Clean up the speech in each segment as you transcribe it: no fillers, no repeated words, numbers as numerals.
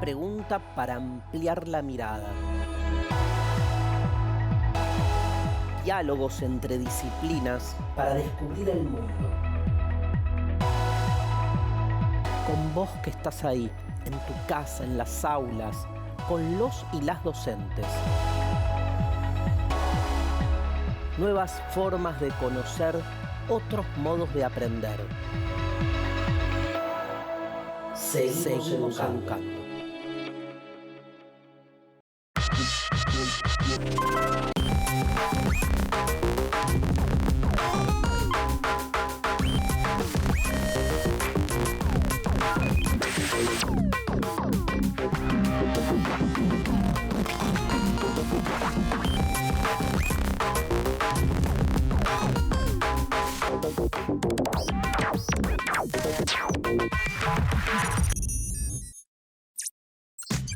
pregunta para ampliar la mirada. Diálogos entre disciplinas para descubrir el mundo. Con vos que estás ahí, en tu casa, en las aulas, con los y las docentes. Nuevas formas de conocer, otros modos de aprender. Seguimos educando.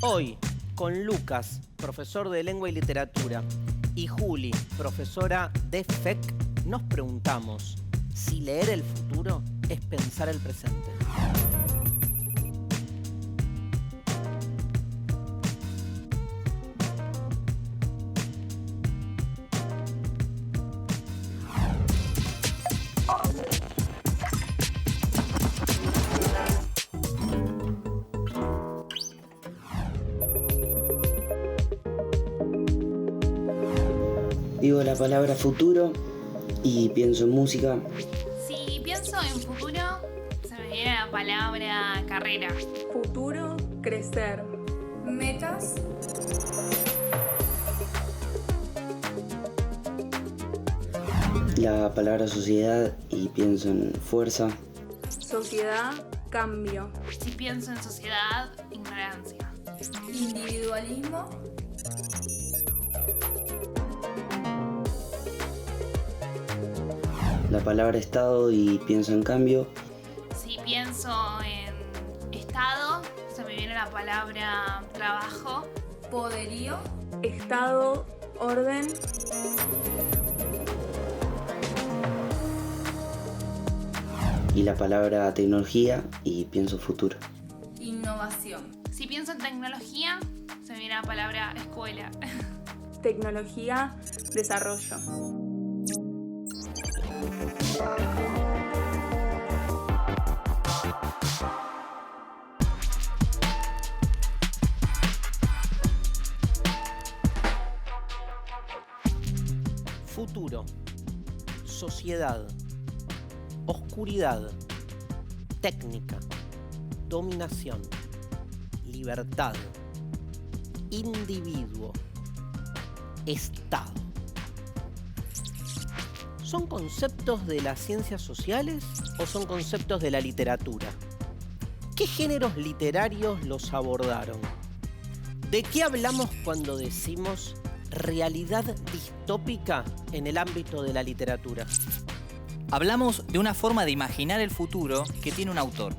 Hoy, con Lucas, profesor de Lengua y Literatura, y Juli, profesora de FEC, nos preguntamos si leer el futuro es pensar el presente. Digo la palabra futuro y pienso en música. Si pienso en futuro, se me viene la palabra carrera. Futuro, crecer. Metas. La palabra sociedad y pienso en fuerza. Sociedad, cambio. Si pienso en sociedad, ignorancia. Individualismo. La palabra estado y pienso en cambio. Si pienso en estado, se me viene la palabra trabajo. Poderío. Estado, orden. Y la palabra tecnología y pienso futuro. Innovación. Si pienso en tecnología, se me viene la palabra escuela. Tecnología, desarrollo. Futuro, sociedad, oscuridad, técnica, dominación, libertad, individuo, estado. ¿Son conceptos de las ciencias sociales o son conceptos de la literatura? ¿Qué géneros literarios los abordaron? ¿De qué hablamos cuando decimos realidad distópica en el ámbito de la literatura? Hablamos de una forma de imaginar el futuro que tiene un autor.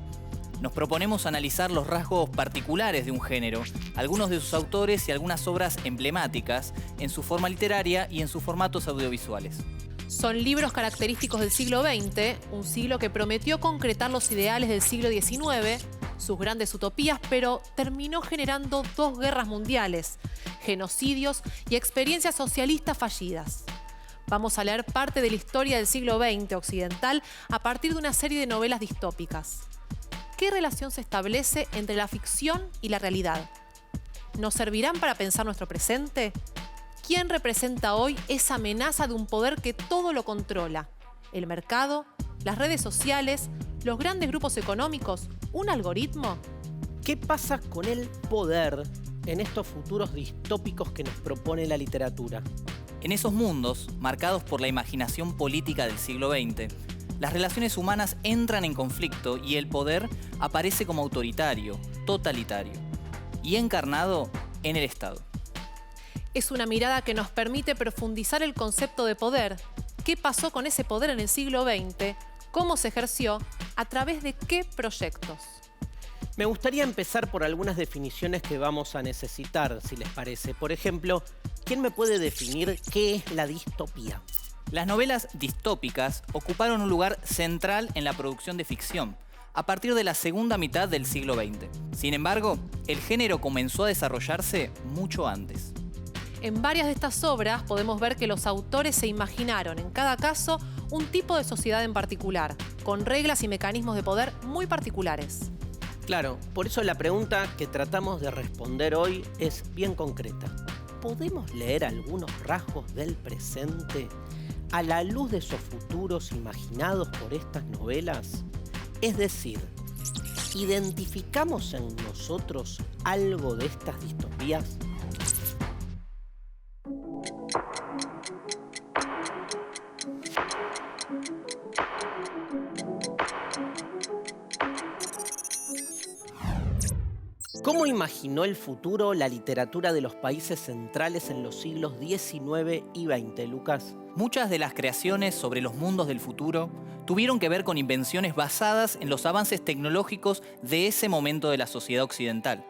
Nos proponemos analizar los rasgos particulares de un género, algunos de sus autores y algunas obras emblemáticas en su forma literaria y en sus formatos audiovisuales. Son libros característicos del siglo XX, un siglo que prometió concretar los ideales del siglo XIX, sus grandes utopías, pero terminó generando 2 guerras mundiales, genocidios y experiencias socialistas fallidas. Vamos a leer parte de la historia del siglo XX occidental a partir de una serie de novelas distópicas. ¿Qué relación se establece entre la ficción y la realidad? ¿Nos servirán para pensar nuestro presente? ¿Quién representa hoy esa amenaza de un poder que todo lo controla? ¿El mercado? ¿Las redes sociales? ¿Los grandes grupos económicos? ¿Un algoritmo? ¿Qué pasa con el poder en estos futuros distópicos que nos propone la literatura? En esos mundos, marcados por la imaginación política del siglo XX, las relaciones humanas entran en conflicto y el poder aparece como autoritario, totalitario y encarnado en el Estado. Es una mirada que nos permite profundizar el concepto de poder. ¿Qué pasó con ese poder en el siglo XX? ¿Cómo se ejerció? ¿A través de qué proyectos? Me gustaría empezar por algunas definiciones que vamos a necesitar, si les parece. Por ejemplo, ¿quién me puede definir qué es la distopía? Las novelas distópicas ocuparon un lugar central en la producción de ficción. a partir de la segunda mitad del siglo XX. Sin embargo, el género comenzó a desarrollarse mucho antes. En varias de estas obras podemos ver que los autores se imaginaron, en cada caso, un tipo de sociedad en particular, con reglas y mecanismos de poder muy particulares. Claro, por eso la pregunta que tratamos de responder hoy es bien concreta. ¿Podemos leer algunos rasgos del presente a la luz de esos futuros imaginados por estas novelas? Es decir, ¿identificamos en nosotros algo de estas distopías? ¿Cómo imaginó el futuro la literatura de los países centrales en los siglos XIX y XX, Lucas? Muchas de las creaciones sobre los mundos del futuro tuvieron que ver con invenciones basadas en los avances tecnológicos de ese momento de la sociedad occidental.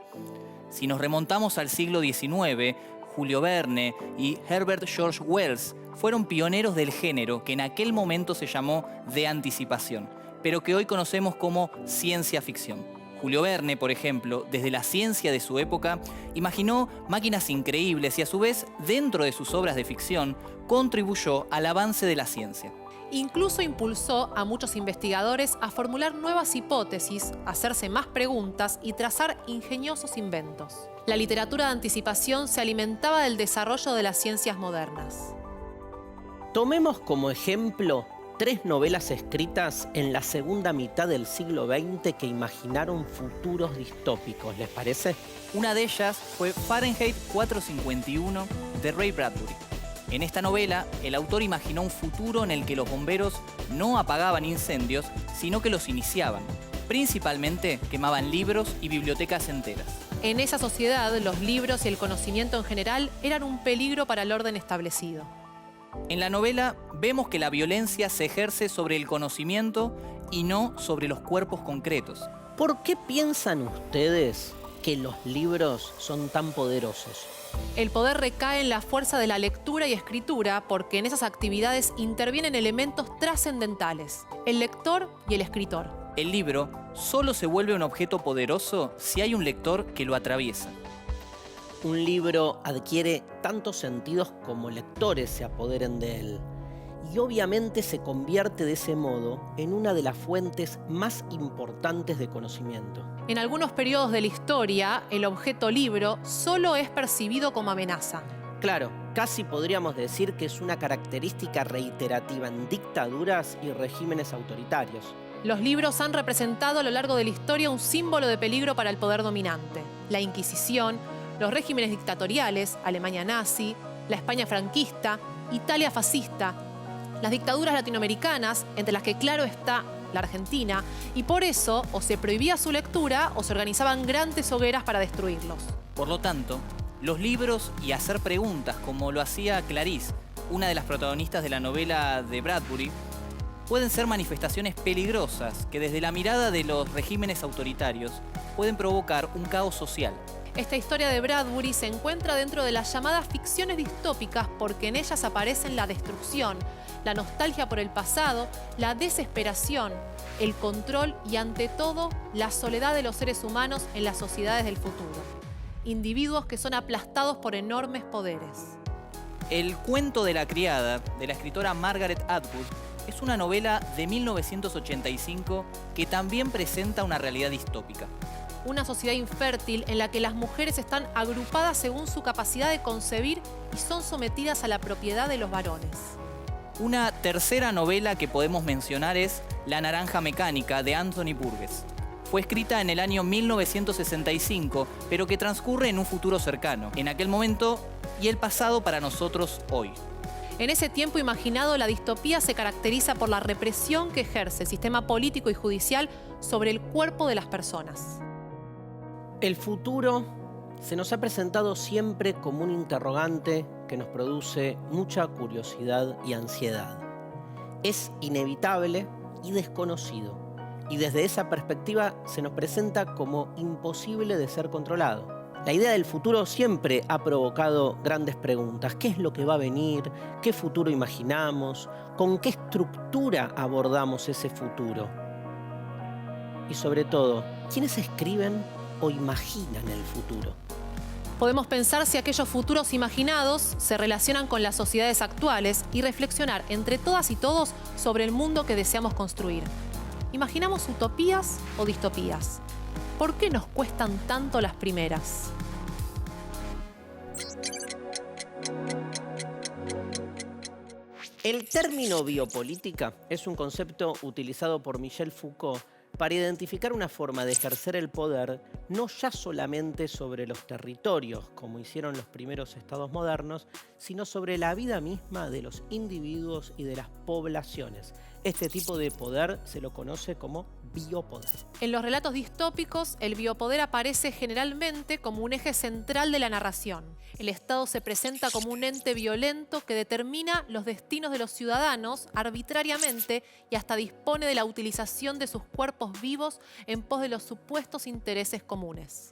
Si nos remontamos al siglo XIX, Julio Verne y Herbert George Wells fueron pioneros del género que en aquel momento se llamó de anticipación, pero que hoy conocemos como ciencia ficción. Julio Verne, por ejemplo, desde la ciencia de su época, imaginó máquinas increíbles y a su vez, dentro de sus obras de ficción, contribuyó al avance de la ciencia. Incluso impulsó a muchos investigadores a formular nuevas hipótesis, hacerse más preguntas y trazar ingeniosos inventos. La literatura de anticipación se alimentaba del desarrollo de las ciencias modernas. Tomemos como ejemplo 3 novelas escritas en la segunda mitad del siglo XX que imaginaron futuros distópicos, ¿les parece? Una de ellas fue Fahrenheit 451 de Ray Bradbury. En esta novela, el autor imaginó un futuro en el que los bomberos no apagaban incendios, sino que los iniciaban. Principalmente quemaban libros y bibliotecas enteras. En esa sociedad, los libros y el conocimiento en general eran un peligro para el orden establecido. En la novela vemos que la violencia se ejerce sobre el conocimiento y no sobre los cuerpos concretos. ¿Por qué piensan ustedes que los libros son tan poderosos? El poder recae en la fuerza de la lectura y escritura porque en esas actividades intervienen elementos trascendentales, el lector y el escritor. El libro solo se vuelve un objeto poderoso si hay un lector que lo atraviesa. Un libro adquiere tantos sentidos como lectores se apoderen de él. Y obviamente se convierte de ese modo en una de las fuentes más importantes de conocimiento. En algunos periodos de la historia, el objeto libro solo es percibido como amenaza. Claro, casi podríamos decir que es una característica reiterativa en dictaduras y regímenes autoritarios. Los libros han representado a lo largo de la historia un símbolo de peligro para el poder dominante. La Inquisición, los regímenes dictatoriales, Alemania nazi, la España franquista, Italia fascista, las dictaduras latinoamericanas, entre las que claro está la Argentina, y por eso o se prohibía su lectura o se organizaban grandes hogueras para destruirlos. Por lo tanto, los libros y hacer preguntas, como lo hacía Clarice, una de las protagonistas de la novela de Bradbury, pueden ser manifestaciones peligrosas que desde la mirada de los regímenes autoritarios pueden provocar un caos social. Esta historia de Bradbury se encuentra dentro de las llamadas ficciones distópicas porque en ellas aparecen la destrucción, la nostalgia por el pasado, la desesperación, el control y, ante todo, la soledad de los seres humanos en las sociedades del futuro. Individuos que son aplastados por enormes poderes. El cuento de la criada, de la escritora Margaret Atwood, es una novela de 1985 que también presenta una realidad distópica. Una sociedad infértil en la que las mujeres están agrupadas según su capacidad de concebir y son sometidas a la propiedad de los varones. Una tercera novela que podemos mencionar es La naranja mecánica de Anthony Burgess. Fue escrita en el año 1965, pero que transcurre en un futuro cercano, en aquel momento y el pasado para nosotros hoy. En ese tiempo imaginado, la distopía se caracteriza por la represión que ejerce el sistema político y judicial sobre el cuerpo de las personas. El futuro se nos ha presentado siempre como un interrogante que nos produce mucha curiosidad y ansiedad. Es inevitable y desconocido, y desde esa perspectiva se nos presenta como imposible de ser controlado. La idea del futuro siempre ha provocado grandes preguntas. ¿Qué es lo que va a venir? ¿Qué futuro imaginamos? ¿Con qué estructura abordamos ese futuro? Y sobre todo, ¿quiénes escriben o imaginan el futuro? Podemos pensar si aquellos futuros imaginados se relacionan con las sociedades actuales y reflexionar entre todas y todos sobre el mundo que deseamos construir. ¿Imaginamos utopías o distopías? ¿Por qué nos cuestan tanto las primeras? El término biopolítica es un concepto utilizado por Michel Foucault para identificar una forma de ejercer el poder no ya solamente sobre los territorios, como hicieron los primeros estados modernos, sino sobre la vida misma de los individuos y de las poblaciones. Este tipo de poder se lo conoce como biopoder. En los relatos distópicos, el biopoder aparece generalmente como un eje central de la narración. El Estado se presenta como un ente violento que determina los destinos de los ciudadanos arbitrariamente y hasta dispone de la utilización de sus cuerpos vivos en pos de los supuestos intereses comunes.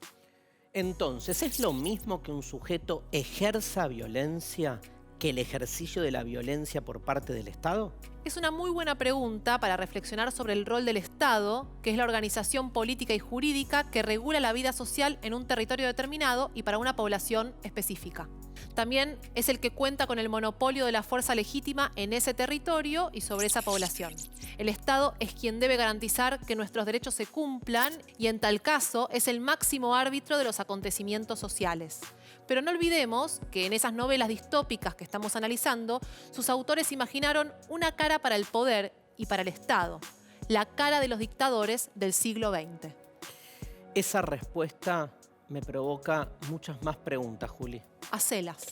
Entonces, ¿es lo mismo que un sujeto ejerza violencia que el ejercicio de la violencia por parte del Estado? Es una muy buena pregunta para reflexionar sobre el rol del Estado, que es la organización política y jurídica que regula la vida social en un territorio determinado y para una población específica. También es el que cuenta con el monopolio de la fuerza legítima en ese territorio y sobre esa población. El Estado es quien debe garantizar que nuestros derechos se cumplan y en tal caso es el máximo árbitro de los acontecimientos sociales. Pero no olvidemos que en esas novelas distópicas que estamos analizando, sus autores imaginaron una cara para el poder y para el Estado, la cara de los dictadores del siglo XX. Esa respuesta me provoca muchas más preguntas, Juli. Hacelas.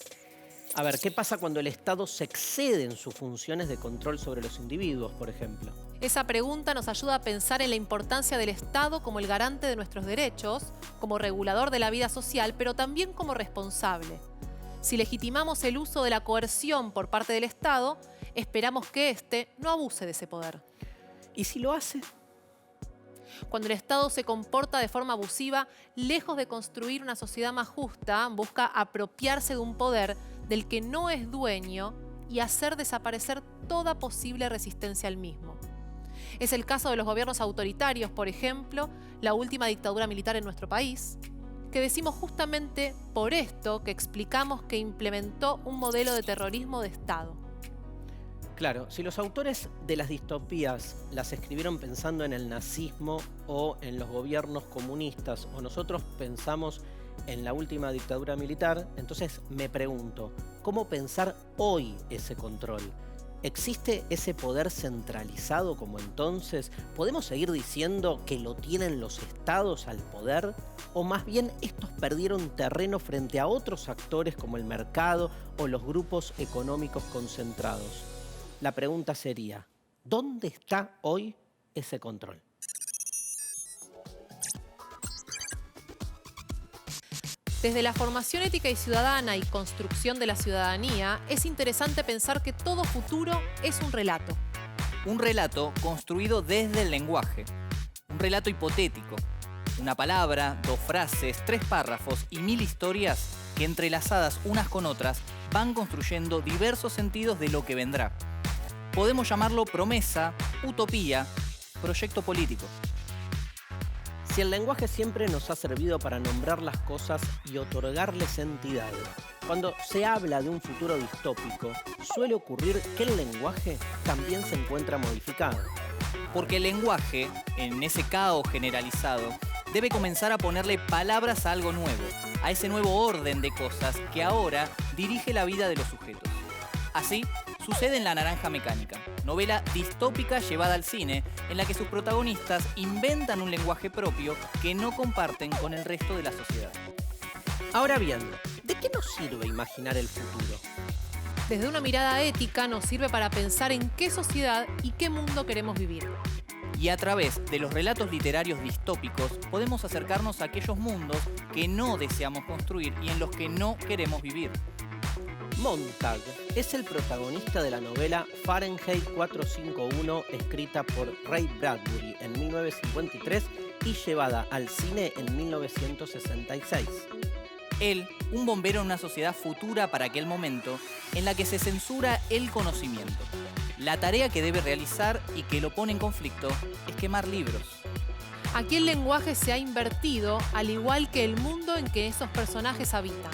A ver, ¿qué pasa cuando el Estado se excede en sus funciones de control sobre los individuos, por ejemplo? Esa pregunta nos ayuda a pensar en la importancia del Estado como el garante de nuestros derechos, como regulador de la vida social, pero también como responsable. Si legitimamos el uso de la coerción por parte del Estado, esperamos que éste no abuse de ese poder. ¿Y si lo hace? Cuando el Estado se comporta de forma abusiva, lejos de construir una sociedad más justa, busca apropiarse de un poder del que no es dueño y hacer desaparecer toda posible resistencia al mismo. Es el caso de los gobiernos autoritarios, por ejemplo, la última dictadura militar en nuestro país, que decimos justamente por esto que explicamos que implementó un modelo de terrorismo de Estado. Claro, si los autores de las distopías las escribieron pensando en el nazismo o en los gobiernos comunistas, o nosotros pensamos en la última dictadura militar, entonces me pregunto, ¿cómo pensar hoy ese control? ¿Existe ese poder centralizado como entonces? ¿Podemos seguir diciendo que lo tienen los estados al poder? ¿O más bien estos perdieron terreno frente a otros actores como el mercado o los grupos económicos concentrados? La pregunta sería, ¿dónde está hoy ese control? Desde la formación ética y ciudadana y construcción de la ciudadanía, es interesante pensar que todo futuro es un relato. Un relato construido desde el lenguaje. Un relato hipotético. Una palabra, 2 frases, 3 párrafos y 1000 historias que entrelazadas unas con otras van construyendo diversos sentidos de lo que vendrá. Podemos llamarlo promesa, utopía, proyecto político. Si el lenguaje siempre nos ha servido para nombrar las cosas y otorgarles entidad, cuando se habla de un futuro distópico, suele ocurrir que el lenguaje también se encuentra modificado. Porque el lenguaje, en ese caos generalizado, debe comenzar a ponerle palabras a algo nuevo, a ese nuevo orden de cosas que ahora dirige la vida de los sujetos. Así, sucede en La Naranja Mecánica, novela distópica llevada al cine, en la que sus protagonistas inventan un lenguaje propio que no comparten con el resto de la sociedad. Ahora bien, ¿de qué nos sirve imaginar el futuro? Desde una mirada ética nos sirve para pensar en qué sociedad y qué mundo queremos vivir. Y a través de los relatos literarios distópicos podemos acercarnos a aquellos mundos que no deseamos construir y en los que no queremos vivir. Montag es el protagonista de la novela Fahrenheit 451, escrita por Ray Bradbury en 1953 y llevada al cine en 1966. Él, un bombero en una sociedad futura para aquel momento, en la que se censura el conocimiento. La tarea que debe realizar y que lo pone en conflicto es quemar libros. Aquí el lenguaje se ha invertido, al igual que el mundo en que esos personajes habitan.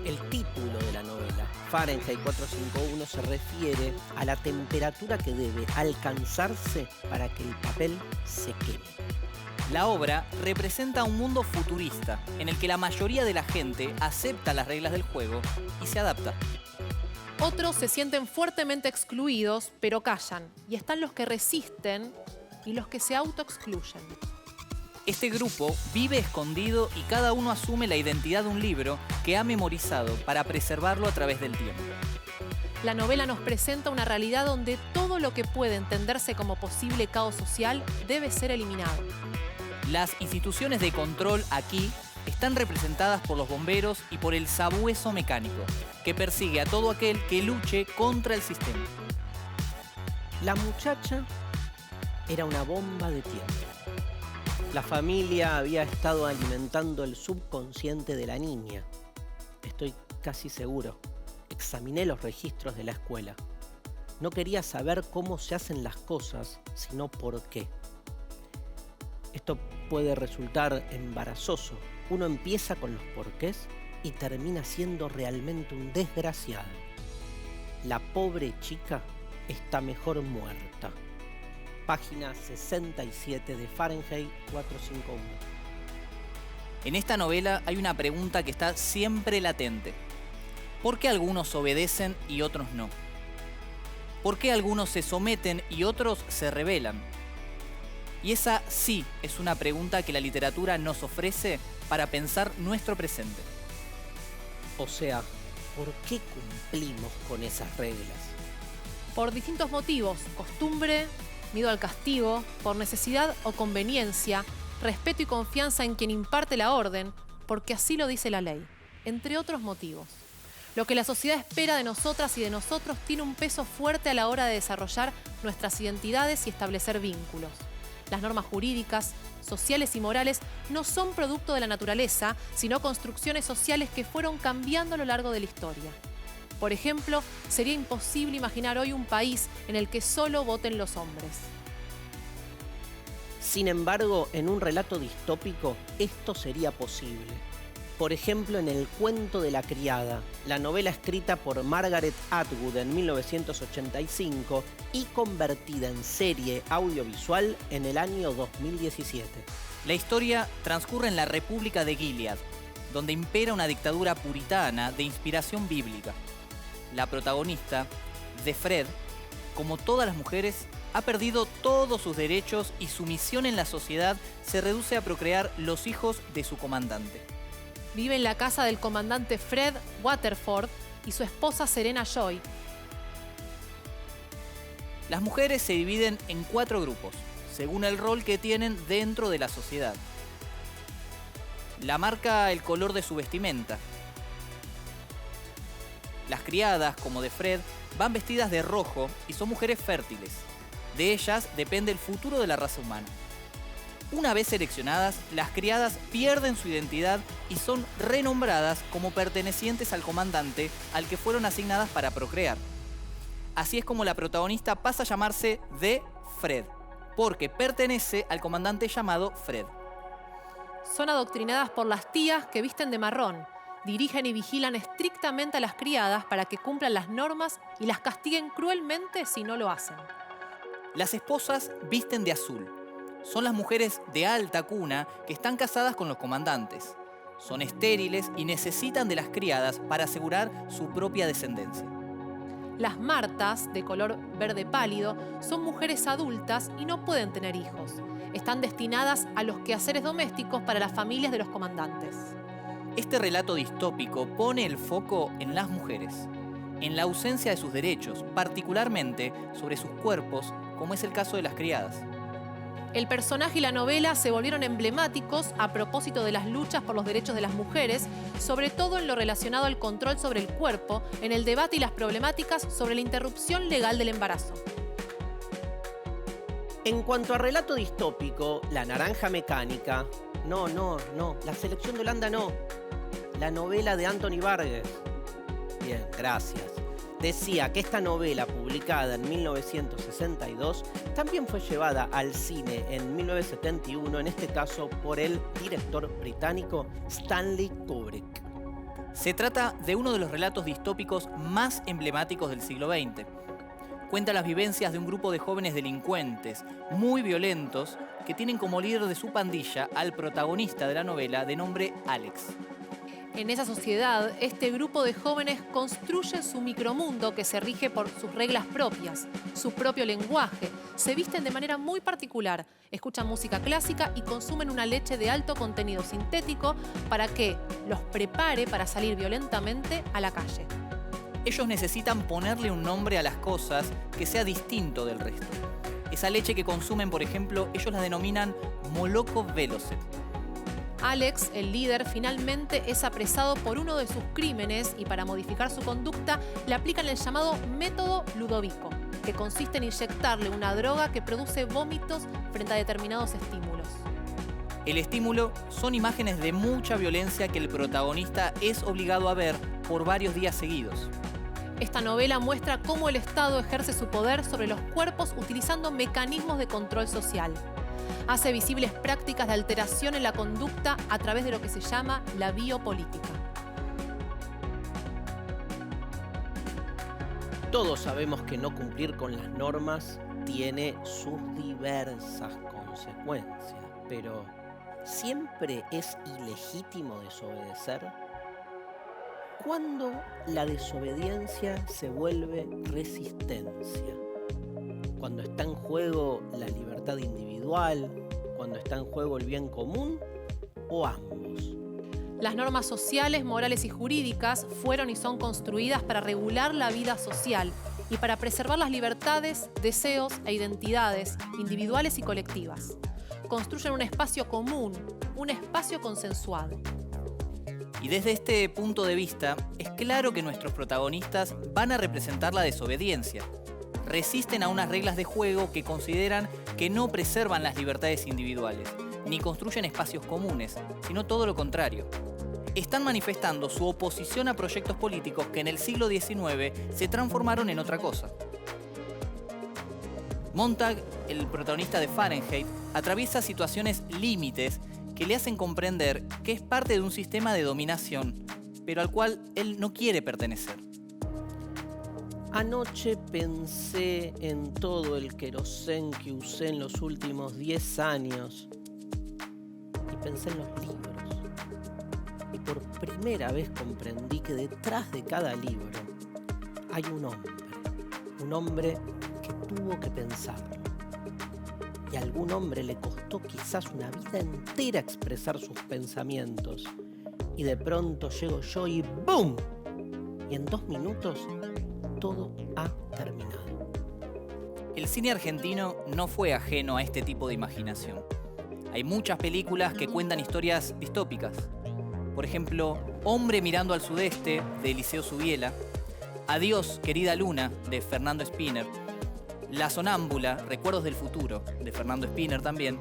El título de la novela, Fahrenheit 451, se refiere a la temperatura que debe alcanzarse para que el papel se queme. La obra representa un mundo futurista en el que la mayoría de la gente acepta las reglas del juego y se adapta. Otros se sienten fuertemente excluidos, pero callan. Y están los que resisten y los que se autoexcluyen. Este grupo vive escondido y cada uno asume la identidad de un libro que ha memorizado para preservarlo a través del tiempo. La novela nos presenta una realidad donde todo lo que puede entenderse como posible caos social debe ser eliminado. Las instituciones de control aquí están representadas por los bomberos y por el sabueso mecánico, que persigue a todo aquel que luche contra el sistema. La muchacha era una bomba de tiempo. La familia había estado alimentando el subconsciente de la niña. Estoy casi seguro. Examiné los registros de la escuela. No quería saber cómo se hacen las cosas, sino por qué. Esto puede resultar embarazoso. Uno empieza con los porqués y termina siendo realmente un desgraciado. La pobre chica está mejor muerta. Página 67 de Fahrenheit 451. En esta novela hay una pregunta que está siempre latente. ¿Por qué algunos obedecen y otros no? ¿Por qué algunos se someten y otros se rebelan? Y esa sí es una pregunta que la literatura nos ofrece para pensar nuestro presente. O sea, ¿por qué cumplimos con esas reglas? Por distintos motivos: costumbre, miedo al castigo, por necesidad o conveniencia, respeto y confianza en quien imparte la orden, porque así lo dice la ley, entre otros motivos. Lo que la sociedad espera de nosotras y de nosotros tiene un peso fuerte a la hora de desarrollar nuestras identidades y establecer vínculos. Las normas jurídicas, sociales y morales no son producto de la naturaleza, sino construcciones sociales que fueron cambiando a lo largo de la historia. Por ejemplo, sería imposible imaginar hoy un país en el que solo voten los hombres. Sin embargo, en un relato distópico, esto sería posible. Por ejemplo, en El cuento de la criada, la novela escrita por Margaret Atwood en 1985 y convertida en serie audiovisual en el año 2017. La historia transcurre en la República de Gilead, donde impera una dictadura puritana de inspiración bíblica. La protagonista, Defred, como todas las mujeres, ha perdido todos sus derechos y su misión en la sociedad se reduce a procrear los hijos de su comandante. Vive en la casa del comandante Fred Waterford y su esposa Serena Joy. Las mujeres se dividen en 4 grupos, según el rol que tienen dentro de la sociedad. La marca el color de su vestimenta. Las criadas, como Defred, van vestidas de rojo y son mujeres fértiles. De ellas depende el futuro de la raza humana. Una vez seleccionadas, las criadas pierden su identidad y son renombradas como pertenecientes al comandante al que fueron asignadas para procrear. Así es como la protagonista pasa a llamarse Defred, porque pertenece al comandante llamado Fred. Son adoctrinadas por las tías que visten de marrón. Dirigen y vigilan estrictamente a las criadas para que cumplan las normas y las castiguen cruelmente si no lo hacen. Las esposas visten de azul. Son las mujeres de alta cuna que están casadas con los comandantes. Son estériles y necesitan de las criadas para asegurar su propia descendencia. Las martas, de color verde pálido, son mujeres adultas y no pueden tener hijos. Están destinadas a los quehaceres domésticos para las familias de los comandantes. Este relato distópico pone el foco en las mujeres, en la ausencia de sus derechos, particularmente sobre sus cuerpos, como es el caso de las criadas. El personaje y la novela se volvieron emblemáticos a propósito de las luchas por los derechos de las mujeres, sobre todo en lo relacionado al control sobre el cuerpo, en el debate y las problemáticas sobre la interrupción legal del embarazo. En cuanto a relato distópico, La naranja mecánica, no, La selección de Holanda no, la novela de Anthony Burgess. Bien, gracias. decía que esta novela, publicada en 1962, también fue llevada al cine en 1971, en este caso por el director británico Stanley Kubrick. Se trata de uno de los relatos distópicos más emblemáticos del siglo XX. Cuenta las vivencias de un grupo de jóvenes delincuentes, muy violentos, que tienen como líder de su pandilla al protagonista de la novela de nombre Alex. En esa sociedad, este grupo de jóvenes construye su micromundo que se rige por sus reglas propias, su propio lenguaje, se visten de manera muy particular, escuchan música clásica y consumen una leche de alto contenido sintético para que los prepare para salir violentamente a la calle. Ellos necesitan ponerle un nombre a las cosas que sea distinto del resto. Esa leche que consumen, por ejemplo, ellos la denominan Moloko Velocet. Alex, el líder, finalmente es apresado por uno de sus crímenes y para modificar su conducta le aplican el llamado método Ludovico, que consiste en inyectarle una droga que produce vómitos frente a determinados estímulos. El estímulo son imágenes de mucha violencia que el protagonista es obligado a ver por varios días seguidos. Esta novela muestra cómo el Estado ejerce su poder sobre los cuerpos utilizando mecanismos de control social. Hace visibles prácticas de alteración en la conducta a través de lo que se llama la biopolítica. Todos sabemos que no cumplir con las normas tiene sus diversas consecuencias, pero ¿siempre es ilegítimo desobedecer? ¿Cuándo la desobediencia se vuelve resistencia? ¿Cuando está en juego la libertad individual? ¿Cuando está en juego el bien común? ¿O ambos? Las normas sociales, morales y jurídicas fueron y son construidas para regular la vida social y para preservar las libertades, deseos e identidades individuales y colectivas. Construyen un espacio común, un espacio consensuado. Y desde este punto de vista, es claro que nuestros protagonistas van a representar la desobediencia. Resisten a unas reglas de juego que consideran que no preservan las libertades individuales, ni construyen espacios comunes, sino todo lo contrario. Están manifestando su oposición a proyectos políticos que en el siglo XIX se transformaron en otra cosa. Montag, el protagonista de Fahrenheit, atraviesa situaciones límites que le hacen comprender que es parte de un sistema de dominación, pero al cual él no quiere pertenecer. Anoche pensé en todo el querosén que usé en los últimos 10 años y pensé en los libros. Y por primera vez comprendí que detrás de cada libro hay un hombre que tuvo que pensarlo. Y a algún hombre le costó quizás una vida entera expresar sus pensamientos. Y de pronto llego yo y ¡boom! Y en 2 minutos todo ha terminado. El cine argentino no fue ajeno a este tipo de imaginación. Hay muchas películas que cuentan historias distópicas. Por ejemplo, Hombre mirando al sudeste, de Eliseo Subiela, Adiós, querida luna, de Fernando Spinner, La sonámbula, Recuerdos del futuro, de Fernando Spinner también,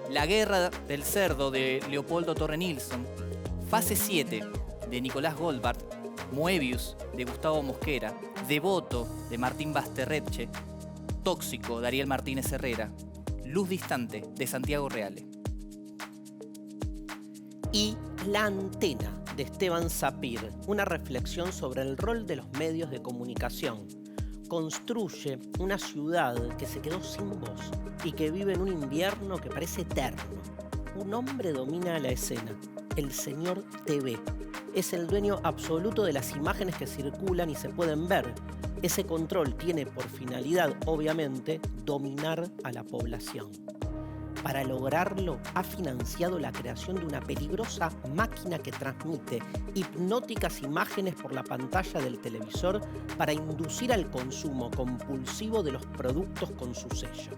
La guerra del cerdo, de Leopoldo Torre Nilsson, Fase 7, de Nicolás Goldbart, Moebius, de Gustavo Mosquera, Devoto, de Martín Basterretche, Tóxico, de Ariel Martínez Herrera, Luz distante, de Santiago Reale. Y La antena, de Esteban Sapir, una reflexión sobre el rol de los medios de comunicación. Construye una ciudad que se quedó sin voz y que vive en un invierno que parece eterno. Un hombre domina la escena, el señor TV. Es el dueño absoluto de las imágenes que circulan y se pueden ver. Ese control tiene por finalidad, obviamente, dominar a la población. Para lograrlo, ha financiado la creación de una peligrosa máquina que transmite hipnóticas imágenes por la pantalla del televisor para inducir al consumo compulsivo de los productos con su sello.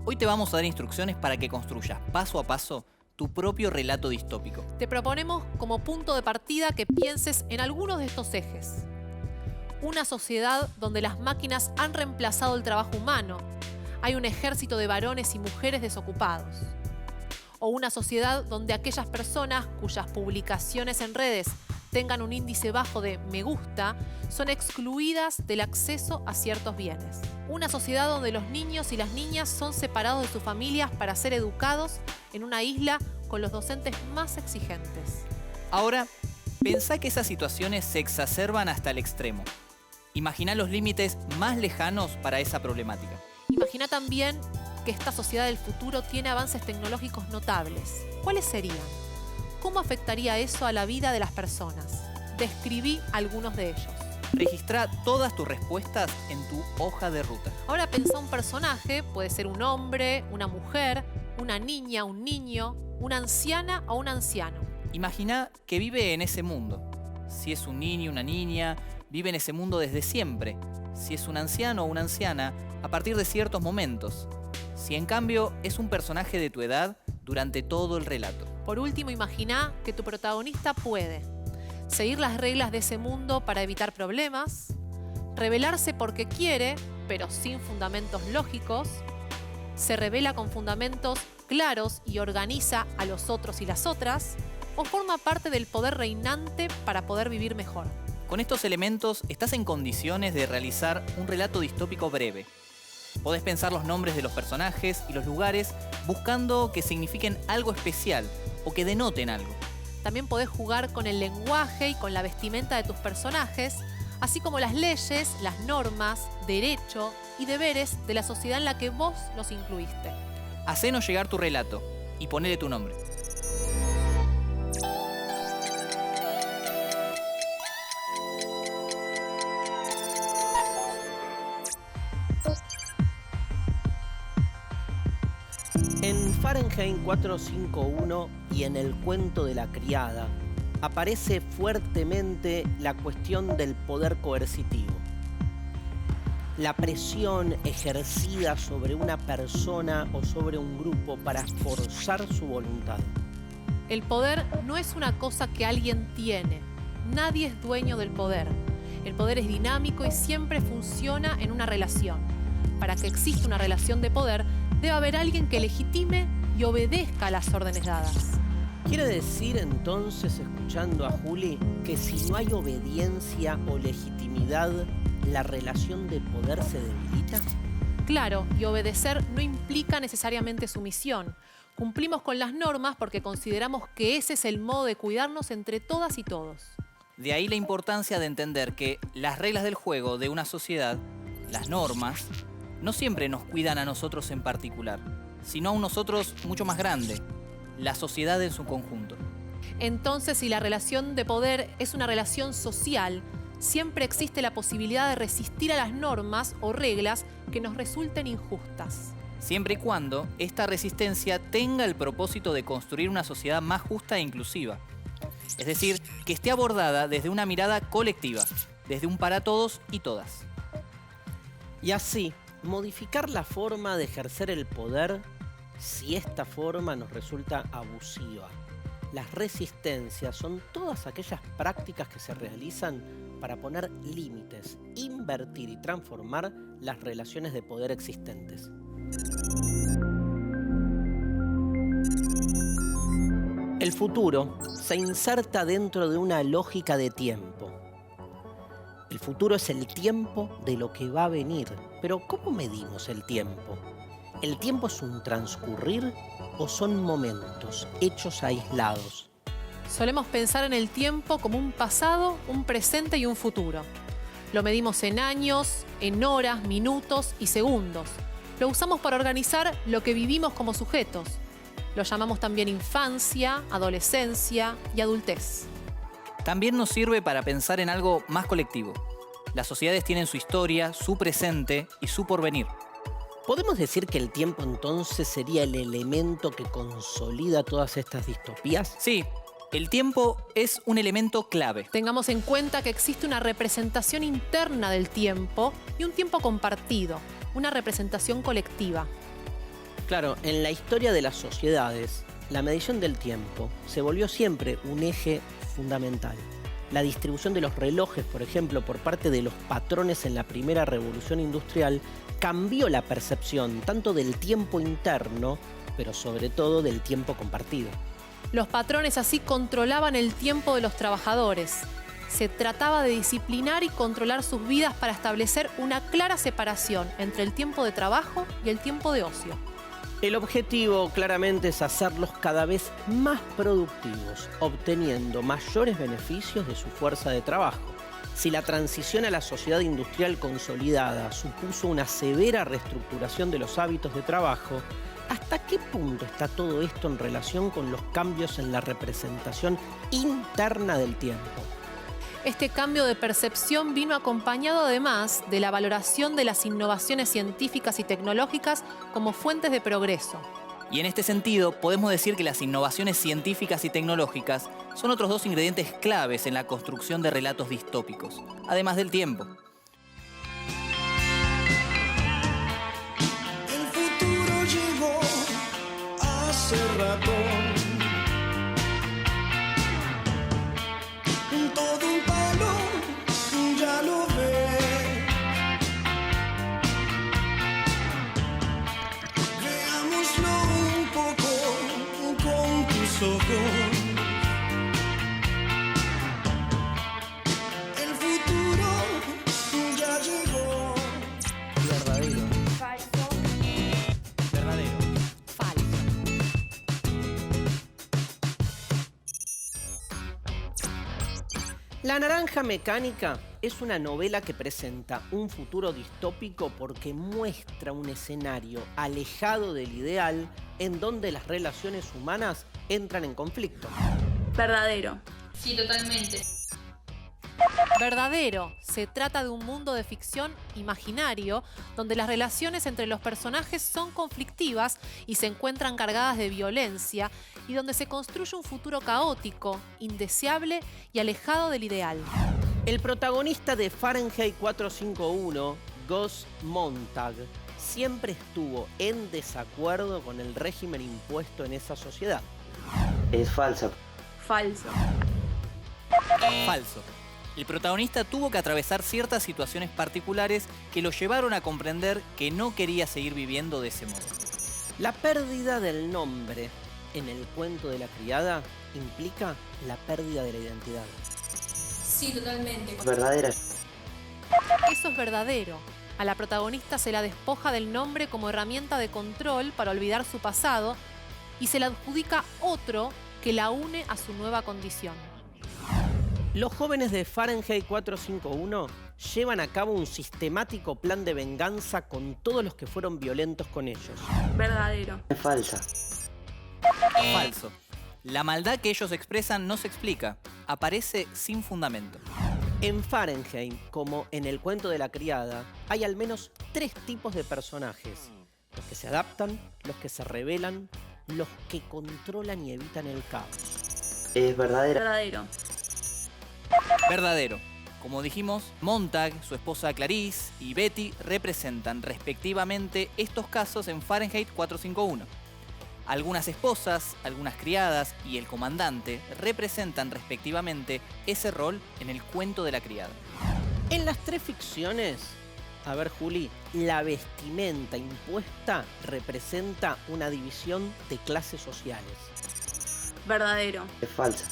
Hoy te vamos a dar instrucciones para que construyas paso a paso tu propio relato distópico. Te proponemos como punto de partida que pienses en algunos de estos ejes. Una sociedad donde las máquinas han reemplazado el trabajo humano. Hay un ejército de varones y mujeres desocupados. O una sociedad donde aquellas personas cuyas publicaciones en redes tengan un índice bajo de me gusta son excluidas del acceso a ciertos bienes. Una sociedad donde los niños y las niñas son separados de sus familias para ser educados en una isla con los docentes más exigentes. Ahora, pensá que esas situaciones se exacerban hasta el extremo. Imagina los límites más lejanos para esa problemática. Imagina también que esta sociedad del futuro tiene avances tecnológicos notables. ¿Cuáles serían? ¿Cómo afectaría eso a la vida de las personas? Describí algunos de ellos. Registra todas tus respuestas en tu hoja de ruta. Ahora pensá un personaje, puede ser un hombre, una mujer, una niña, un niño, una anciana o un anciano. Imagina que vive en ese mundo. Si es un niño, una niña, vive en ese mundo desde siempre. Si es un anciano o una anciana, a partir de ciertos momentos. Si en cambio es un personaje de tu edad durante todo el relato. Por último, imagina que tu protagonista puede seguir las reglas de ese mundo para evitar problemas, rebelarse porque quiere, pero sin fundamentos lógicos, se revela con fundamentos claros y organiza a los otros y las otras, o forma parte del poder reinante para poder vivir mejor. Con estos elementos estás en condiciones de realizar un relato distópico breve. Podés pensar los nombres de los personajes y los lugares buscando que signifiquen algo especial o que denoten algo. También podés jugar con el lenguaje y con la vestimenta de tus personajes, así como las leyes, las normas, derecho y deberes de la sociedad en la que vos los incluiste. Hacenos llegar tu relato y ponele tu nombre. En Fahrenheit 451 y en El cuento de la criada aparece fuertemente la cuestión del poder coercitivo. La presión ejercida sobre una persona o sobre un grupo para forzar su voluntad. El poder no es una cosa que alguien tiene. Nadie es dueño del poder. El poder es dinámico y siempre funciona en una relación. Para que exista una relación de poder, debe haber alguien que legitime y obedezca a las órdenes dadas. ¿Quiere decir entonces, escuchando a Juli, que si no hay obediencia o legitimidad, la relación de poder se debilita? Claro, y obedecer no implica necesariamente sumisión. Cumplimos con las normas porque consideramos que ese es el modo de cuidarnos entre todas y todos. De ahí la importancia de entender que las reglas del juego de una sociedad, las normas, no siempre nos cuidan a nosotros en particular, sino a un nosotros mucho más grande, la sociedad en su conjunto. Entonces, si la relación de poder es una relación social, siempre existe la posibilidad de resistir a las normas o reglas que nos resulten injustas. Siempre y cuando esta resistencia tenga el propósito de construir una sociedad más justa e inclusiva. Es decir, que esté abordada desde una mirada colectiva, desde un para todos y todas. Y así, modificar la forma de ejercer el poder si esta forma nos resulta abusiva. Las resistencias son todas aquellas prácticas que se realizan para poner límites, invertir y transformar las relaciones de poder existentes. El futuro se inserta dentro de una lógica de tiempo. El futuro es el tiempo de lo que va a venir. Pero ¿cómo medimos el tiempo? ¿El tiempo es un transcurrir o son momentos, hechos aislados? Solemos pensar en el tiempo como un pasado, un presente y un futuro. Lo medimos en años, en horas, minutos y segundos. Lo usamos para organizar lo que vivimos como sujetos. Lo llamamos también infancia, adolescencia y adultez. También nos sirve para pensar en algo más colectivo. Las sociedades tienen su historia, su presente y su porvenir. ¿Podemos decir que el tiempo entonces sería el elemento que consolida todas estas distopías? Sí, el tiempo es un elemento clave. Tengamos en cuenta que existe una representación interna del tiempo y un tiempo compartido, una representación colectiva. Claro, en la historia de las sociedades, la medición del tiempo se volvió siempre un eje fundamental. La distribución de los relojes, por ejemplo, por parte de los patrones en la primera revolución industrial, cambió la percepción tanto del tiempo interno, pero sobre todo del tiempo compartido. Los patrones así controlaban el tiempo de los trabajadores. Se trataba de disciplinar y controlar sus vidas para establecer una clara separación entre el tiempo de trabajo y el tiempo de ocio. El objetivo claramente es hacerlos cada vez más productivos, obteniendo mayores beneficios de su fuerza de trabajo. Si la transición a la sociedad industrial consolidada supuso una severa reestructuración de los hábitos de trabajo, ¿hasta qué punto está todo esto en relación con los cambios en la representación interna del tiempo? Este cambio de percepción vino acompañado además de la valoración de las innovaciones científicas y tecnológicas como fuentes de progreso. Y en este sentido, podemos decir que las innovaciones científicas y tecnológicas son otros dos ingredientes claves en la construcción de relatos distópicos, además del tiempo. El futuro llegó hace rato. Todo un palo ya lo ve. Veámoslo un poco con tus ojos. El futuro ya llegó. Verdadero. Falso. Verdadero. Falso. La Naranja Mecánica es una novela que presenta un futuro distópico porque muestra un escenario alejado del ideal en donde las relaciones humanas entran en conflicto. Verdadero. Sí, totalmente. Verdadero. Se trata de un mundo de ficción imaginario donde las relaciones entre los personajes son conflictivas y se encuentran cargadas de violencia y donde se construye un futuro caótico, indeseable y alejado del ideal. El protagonista de Fahrenheit 451, Gus Montag, siempre estuvo en desacuerdo con el régimen impuesto en esa sociedad. Es falsa. Falso. Falso. El protagonista tuvo que atravesar ciertas situaciones particulares que lo llevaron a comprender que no quería seguir viviendo de ese modo. La pérdida del nombre en el cuento de la criada implica la pérdida de la identidad. Sí, totalmente. Verdadera. Eso es verdadero. A la protagonista se la despoja del nombre como herramienta de control para olvidar su pasado y se la adjudica otro que la une a su nueva condición. Los jóvenes de Fahrenheit 451 llevan a cabo un sistemático plan de venganza con todos los que fueron violentos con ellos. Verdadero. Es falsa. Falso. La maldad que ellos expresan no se explica, aparece sin fundamento. En Fahrenheit, como en el cuento de la criada, hay al menos 3 tipos de personajes. Los que se adaptan, los que se rebelan, los que controlan y evitan el caos. Es verdadera. Verdadero. Verdadero. Como dijimos, Montag, su esposa Clarice y Betty representan respectivamente estos casos en Fahrenheit 451. Algunas esposas, algunas criadas y el comandante representan respectivamente ese rol en el cuento de la criada. En las 3 ficciones, a ver Juli, la vestimenta impuesta representa una división de clases sociales. Verdadero. Es falsa.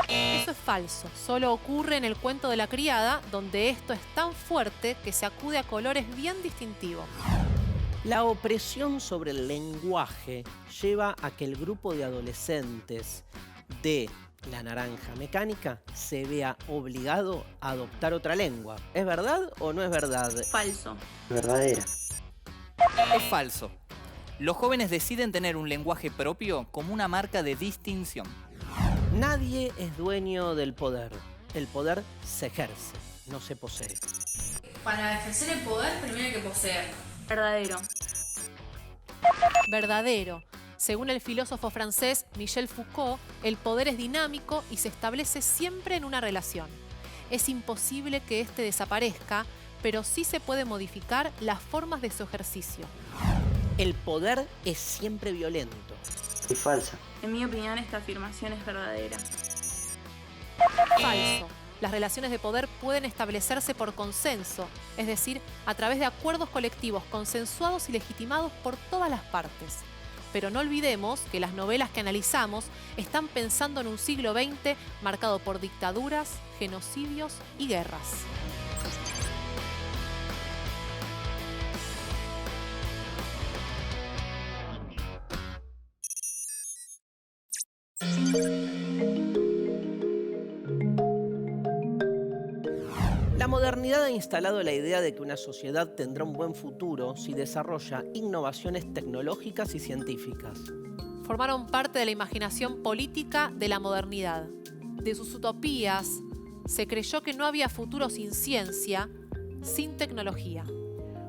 Eso es falso. Solo ocurre en el cuento de la criada, donde esto es tan fuerte que se acude a colores bien distintivos. La opresión sobre el lenguaje lleva a que el grupo de adolescentes de La Naranja Mecánica se vea obligado a adoptar otra lengua. ¿Es verdad o no es verdad? Falso. Verdadera. Es falso. Los jóvenes deciden tener un lenguaje propio como una marca de distinción. Nadie es dueño del poder. El poder se ejerce, no se posee. Para ejercer el poder primero hay que poseer. Verdadero. Verdadero. Según el filósofo francés Michel Foucault, el poder es dinámico y se establece siempre en una relación. Es imposible que éste desaparezca, pero sí se puede modificar las formas de su ejercicio. El poder es siempre violento. Es falsa. En mi opinión, esta afirmación es verdadera. Falso. Las relaciones de poder pueden establecerse por consenso, es decir, a través de acuerdos colectivos consensuados y legitimados por todas las partes. Pero no olvidemos que las novelas que analizamos están pensando en un siglo XX marcado por dictaduras, genocidios y guerras. La modernidad ha instalado la idea de que una sociedad tendrá un buen futuro si desarrolla innovaciones tecnológicas y científicas. Formaron parte de la imaginación política de la modernidad. De sus utopías, se creyó que no había futuro sin ciencia, sin tecnología.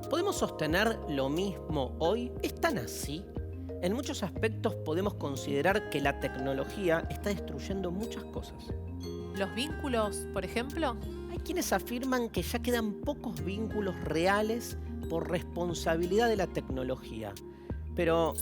¿Podemos sostener lo mismo hoy? ¿Es tan así? En muchos aspectos podemos considerar que la tecnología está destruyendo muchas cosas. ¿Los vínculos, por ejemplo? Hay quienes afirman que ya quedan pocos vínculos reales por responsabilidad de la tecnología. Pero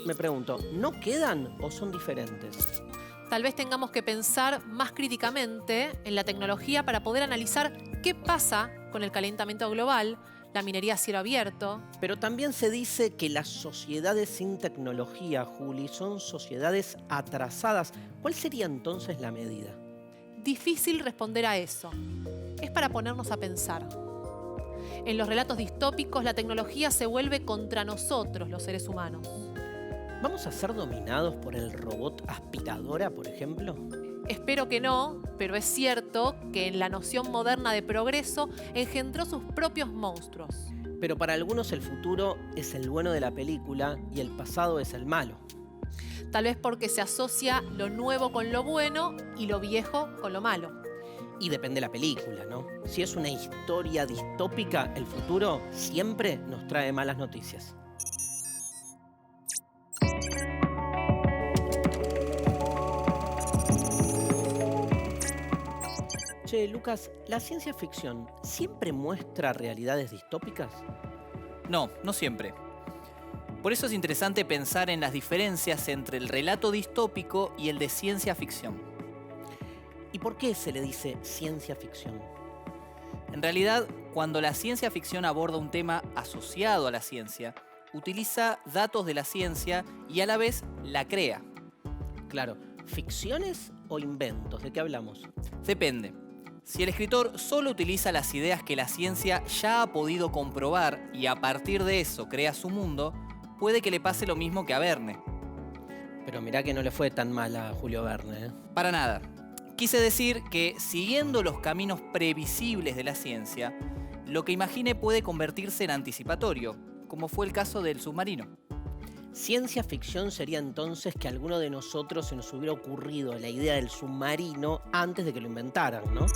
me pregunto, ¿no quedan o son diferentes? Tal vez tengamos que pensar más críticamente en la tecnología para poder analizar qué pasa con el calentamiento global, la minería a cielo abierto. Pero también se dice que las sociedades sin tecnología, Juli, son sociedades atrasadas. ¿Cuál sería entonces la medida? Difícil responder a eso. Es para ponernos a pensar. En los relatos distópicos, la tecnología se vuelve contra nosotros, los seres humanos. ¿Vamos a ser dominados por el robot aspiradora, por ejemplo? Espero que no, pero es cierto que en la noción moderna de progreso engendró sus propios monstruos. Pero para algunos el futuro es el bueno de la película y el pasado es el malo. Tal vez porque se asocia lo nuevo con lo bueno y lo viejo con lo malo. Y depende de la película, ¿no? Si es una historia distópica, el futuro siempre nos trae malas noticias. Che, Lucas, ¿la ciencia ficción siempre muestra realidades distópicas? No, no siempre. Por eso es interesante pensar en las diferencias entre el relato distópico y el de ciencia ficción. ¿Y por qué se le dice ciencia ficción? En realidad, cuando la ciencia ficción aborda un tema asociado a la ciencia, utiliza datos de la ciencia y a la vez la crea. Claro, ¿ficciones o inventos? ¿De qué hablamos? Depende. Si el escritor solo utiliza las ideas que la ciencia ya ha podido comprobar y a partir de eso crea su mundo, puede que le pase lo mismo que a Verne. Pero mirá que no le fue tan mal a Julio Verne, ¿eh? Para nada. Quise decir que, siguiendo los caminos previsibles de la ciencia, lo que imagine puede convertirse en anticipatorio, como fue el caso del submarino. Ciencia ficción sería entonces que a alguno de nosotros se nos hubiera ocurrido la idea del submarino antes de que lo inventaran, ¿no?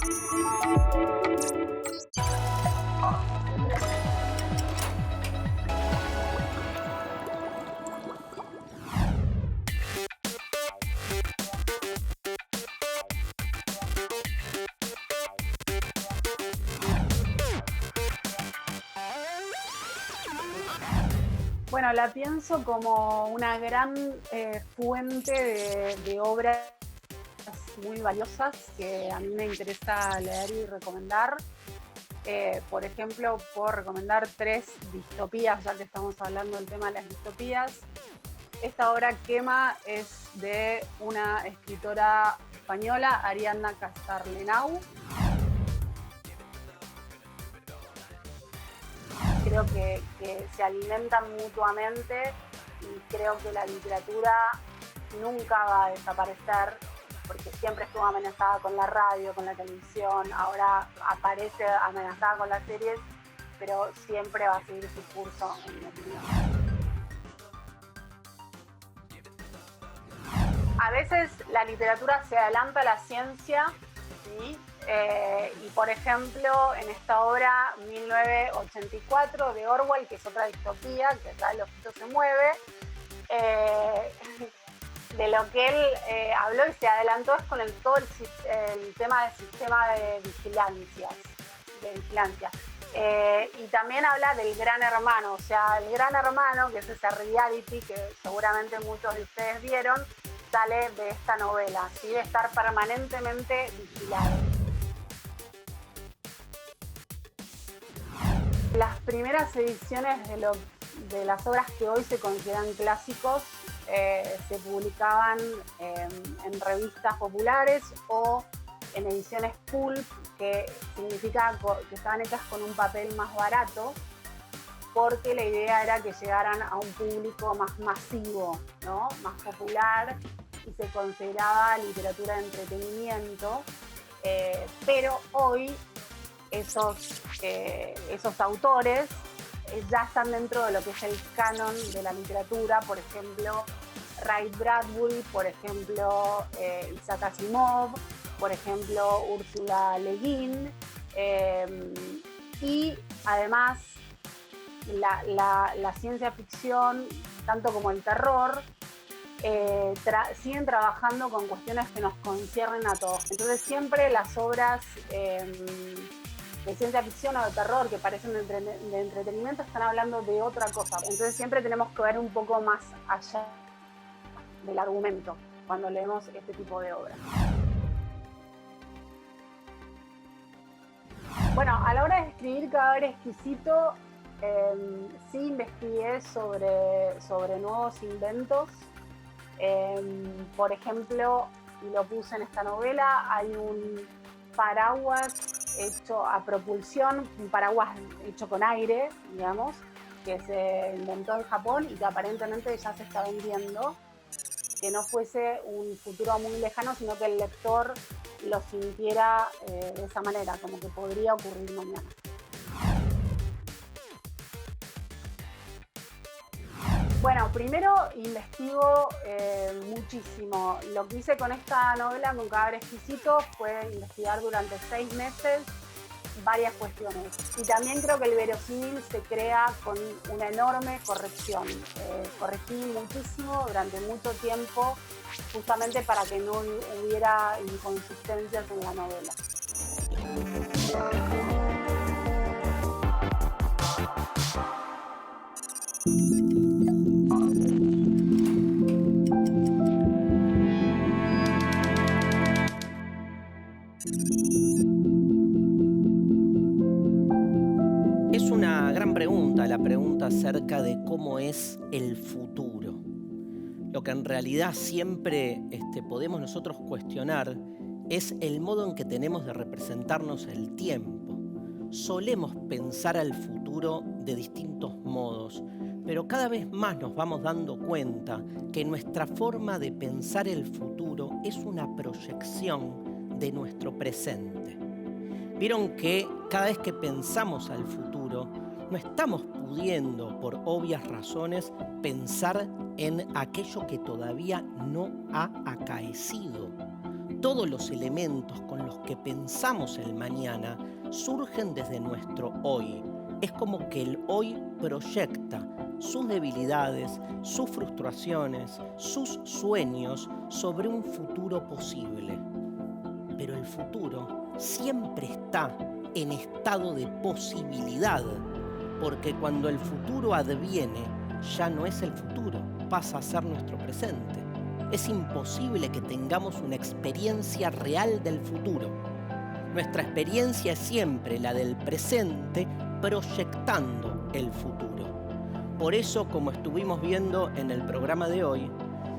Bueno, la pienso como una gran fuente de obras muy valiosas que a mí me interesa leer y recomendar. Por ejemplo, puedo recomendar 3 distopías, ya que estamos hablando del tema de las distopías. Esta obra Quema es de una escritora española, Ariadna Castarlenau. Creo que se alimentan mutuamente y creo que la literatura nunca va a desaparecer porque siempre estuvo amenazada con la radio, con la televisión, ahora aparece amenazada con las series, pero siempre va a seguir su curso, en mi opinión. A veces la literatura se adelanta a la ciencia, ¿sí? Y por ejemplo, en esta obra 1984 de Orwell, que es otra distopía, que acá el ojito se mueve, de lo que él habló y se adelantó es con todo el tema del sistema de vigilancia. Y también habla del Gran Hermano, o sea, el Gran Hermano, que es ese reality que seguramente muchos de ustedes vieron, sale de esta novela, ¿sí? De estar permanentemente vigilado. Las primeras ediciones de las obras que hoy se consideran clásicos se publicaban en revistas populares o en ediciones pulp, que significa que estaban hechas con un papel más barato, porque la idea era que llegaran a un público más masivo, ¿no? Más popular, y se consideraba literatura de entretenimiento, pero hoy esos autores ya están dentro de lo que es el canon de la literatura. Por ejemplo, Ray Bradbury, por ejemplo, Isaac Asimov, por ejemplo, Ursula Le Guin, y además la ciencia ficción, tanto como el terror, siguen trabajando con cuestiones que nos conciernen a todos. Entonces siempre las obras de ciencia ficción o de terror que parecen de entretenimiento están hablando de otra cosa. Entonces siempre tenemos que ver un poco más allá del argumento cuando leemos este tipo de obras. Bueno, a la hora de escribir Cadáver Exquisito, sí investigué sobre nuevos inventos. Por ejemplo, y lo puse en esta novela, hay un paraguas hecho a propulsión, un paraguas hecho con aire, digamos, que se inventó en Japón y que aparentemente ya se está vendiendo, que no fuese un futuro muy lejano, sino que el lector lo sintiera de esa manera, como que podría ocurrir mañana. Bueno, primero investigo muchísimo. Lo que hice con esta novela, con Cadáver Exquisito, fue investigar durante 6 meses varias cuestiones. Y también creo que el verosímil se crea con una enorme corrección. Corregí muchísimo durante mucho tiempo, justamente para que no hubiera inconsistencias en la novela. Es una gran pregunta, la pregunta acerca de cómo es el futuro. Lo que en realidad siempre podemos nosotros cuestionar es el modo en que tenemos de representarnos el tiempo. Solemos pensar al futuro de distintos modos, pero cada vez más nos vamos dando cuenta que nuestra forma de pensar el futuro es una proyección de nuestro presente. Vieron que cada vez que pensamos al futuro, no estamos pudiendo, por obvias razones, pensar en aquello que todavía no ha acaecido. Todos los elementos con los que pensamos el mañana surgen desde nuestro hoy. Es como que el hoy proyecta sus debilidades, sus frustraciones, sus sueños sobre un futuro posible. Pero el futuro siempre está en estado de posibilidad, porque cuando el futuro adviene, ya no es el futuro, pasa a ser nuestro presente. Es imposible que tengamos una experiencia real del futuro. Nuestra experiencia es siempre la del presente, proyectando el futuro. Por eso, como estuvimos viendo en el programa de hoy,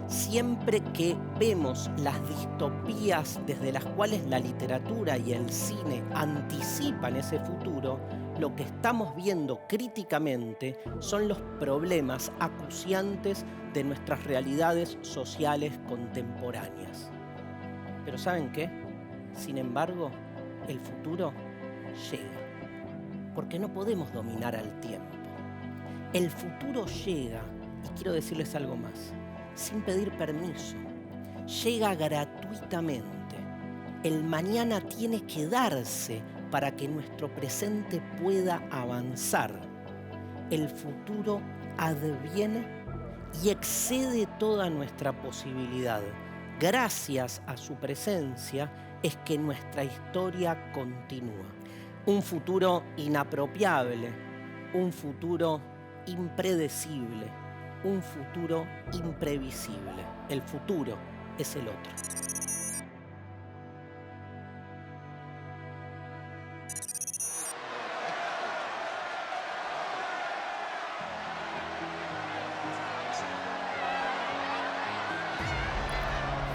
siempre que vemos las distopías desde las cuales la literatura y el cine anticipan ese futuro, lo que estamos viendo críticamente son los problemas acuciantes de nuestras realidades sociales contemporáneas. Pero ¿saben qué? Sin embargo, el futuro llega, porque no podemos dominar al tiempo. El futuro llega, y quiero decirles algo más, sin pedir permiso. Llega gratuitamente. El mañana tiene que darse para que nuestro presente pueda avanzar. El futuro adviene y excede toda nuestra posibilidad. Gracias a su presencia es que nuestra historia continúa. Un futuro inapropiable, un futuro impredecible, un futuro imprevisible. El futuro es el otro.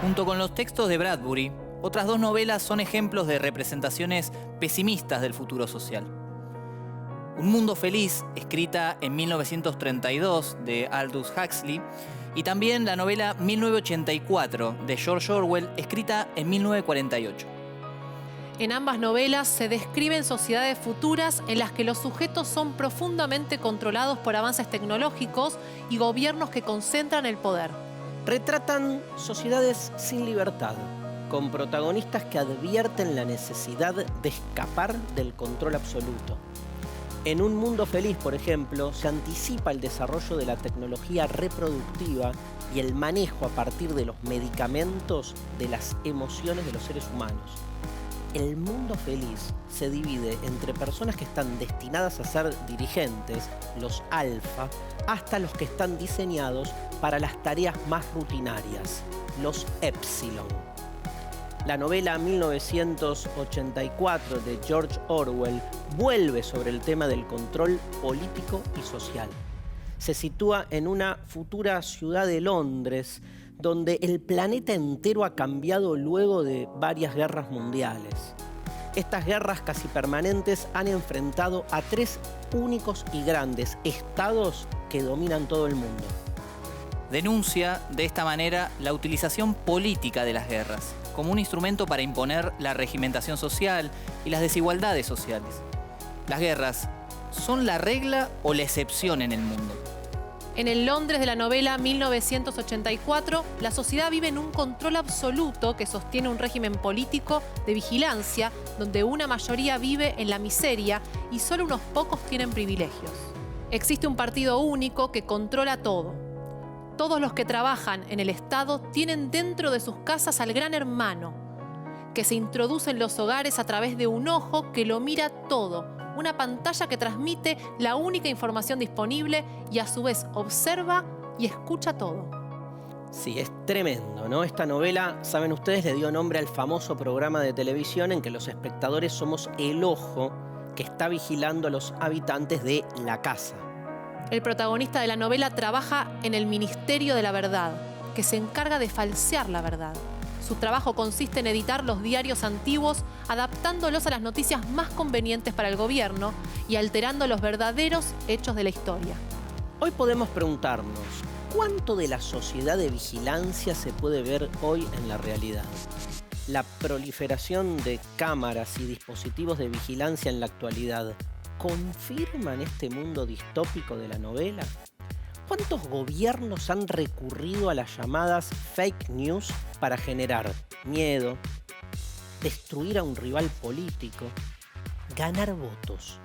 Junto con los textos de Bradbury, otras dos novelas son ejemplos de representaciones pesimistas del futuro social. Un mundo feliz, escrita en 1932 de Aldous Huxley, y también la novela 1984 de George Orwell, escrita en 1948. En ambas novelas se describen sociedades futuras en las que los sujetos son profundamente controlados por avances tecnológicos y gobiernos que concentran el poder. Retratan sociedades sin libertad, con protagonistas que advierten la necesidad de escapar del control absoluto. En Un mundo feliz, por ejemplo, se anticipa el desarrollo de la tecnología reproductiva y el manejo a partir de los medicamentos de las emociones de los seres humanos. El mundo feliz se divide entre personas que están destinadas a ser dirigentes, los alfa, hasta los que están diseñados para las tareas más rutinarias, los epsilon. La novela 1984 de George Orwell vuelve sobre el tema del control político y social. Se sitúa en una futura ciudad de Londres, donde el planeta entero ha cambiado luego de varias guerras mundiales. Estas guerras casi permanentes han enfrentado a tres únicos y grandes estados que dominan todo el mundo. Denuncia de esta manera la utilización política de las guerras como un instrumento para imponer la regimentación social y las desigualdades sociales. Las guerras, ¿son la regla o la excepción en el mundo? En el Londres de la novela 1984, la sociedad vive en un control absoluto que sostiene un régimen político de vigilancia donde una mayoría vive en la miseria y solo unos pocos tienen privilegios. Existe un partido único que controla todo. Todos los que trabajan en el Estado tienen dentro de sus casas al gran hermano, que se introduce en los hogares a través de un ojo que lo mira todo, una pantalla que transmite la única información disponible y a su vez observa y escucha todo. Sí, es tremendo, ¿no? Esta novela, saben ustedes, le dio nombre al famoso programa de televisión en que los espectadores somos el ojo que está vigilando a los habitantes de la casa. El protagonista de la novela trabaja en el Ministerio de la Verdad, que se encarga de falsear la verdad. Su trabajo consiste en editar los diarios antiguos, adaptándolos a las noticias más convenientes para el gobierno y alterando los verdaderos hechos de la historia. Hoy podemos preguntarnos, ¿cuánto de la sociedad de vigilancia se puede ver hoy en la realidad? La proliferación de cámaras y dispositivos de vigilancia en la actualidad ¿confirman este mundo distópico de la novela? ¿Cuántos gobiernos han recurrido a las llamadas fake news para generar miedo, destruir a un rival político, ganar votos?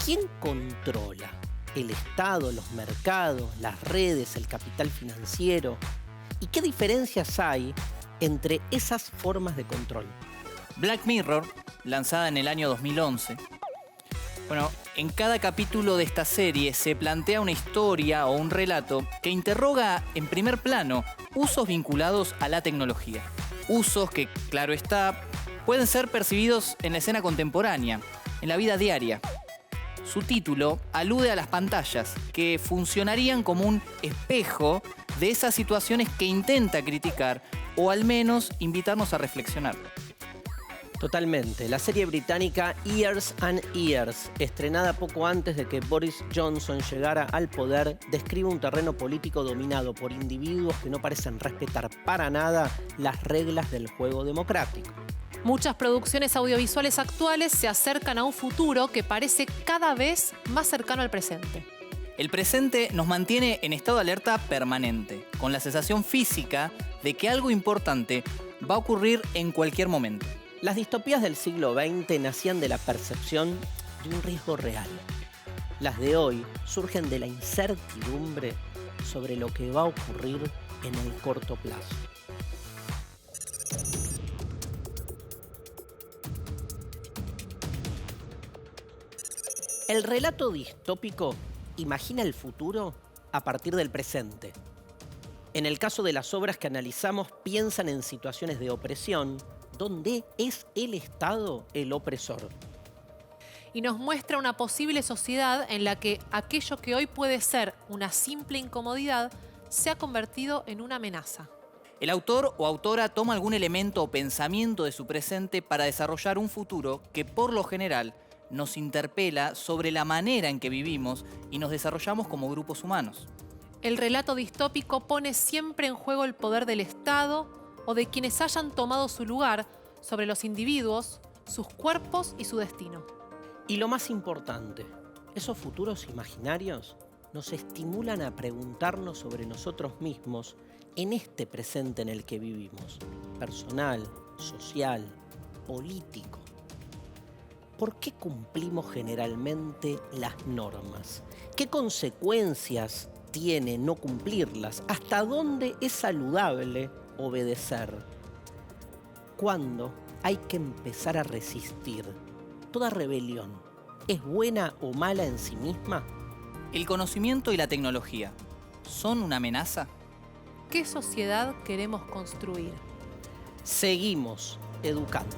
¿Quién controla? ¿El Estado, los mercados, las redes, el capital financiero? ¿Y qué diferencias hay entre esas formas de control? Black Mirror, lanzada en el año 2011, en cada capítulo de esta serie se plantea una historia o un relato que interroga en primer plano usos vinculados a la tecnología. Usos que, claro está, pueden ser percibidos en la escena contemporánea, en la vida diaria. Su título alude a las pantallas, que funcionarían como un espejo de esas situaciones que intenta criticar o al menos invitarnos a reflexionar. Totalmente. La serie británica Years and Years, estrenada poco antes de que Boris Johnson llegara al poder, describe un terreno político dominado por individuos que no parecen respetar para nada las reglas del juego democrático. Muchas producciones audiovisuales actuales se acercan a un futuro que parece cada vez más cercano al presente. El presente nos mantiene en estado de alerta permanente, con la sensación física de que algo importante va a ocurrir en cualquier momento. Las distopías del siglo XX nacían de la percepción de un riesgo real. Las de hoy surgen de la incertidumbre sobre lo que va a ocurrir en el corto plazo. El relato distópico imagina el futuro a partir del presente. En el caso de las obras que analizamos, piensan en situaciones de opresión, donde es el Estado el opresor. Y nos muestra una posible sociedad en la que aquello que hoy puede ser una simple incomodidad se ha convertido en una amenaza. El autor o autora toma algún elemento o pensamiento de su presente para desarrollar un futuro que por lo general nos interpela sobre la manera en que vivimos y nos desarrollamos como grupos humanos. El relato distópico pone siempre en juego el poder del Estado o de quienes hayan tomado su lugar sobre los individuos, sus cuerpos y su destino. Y lo más importante, esos futuros imaginarios nos estimulan a preguntarnos sobre nosotros mismos en este presente en el que vivimos, personal, social, político. ¿Por qué cumplimos generalmente las normas? ¿Qué consecuencias tiene no cumplirlas? ¿Hasta dónde es saludable obedecer? ¿Cuándo hay que empezar a resistir? ¿Toda rebelión es buena o mala en sí misma? ¿El conocimiento y la tecnología son una amenaza? ¿Qué sociedad queremos construir? Seguimos educando.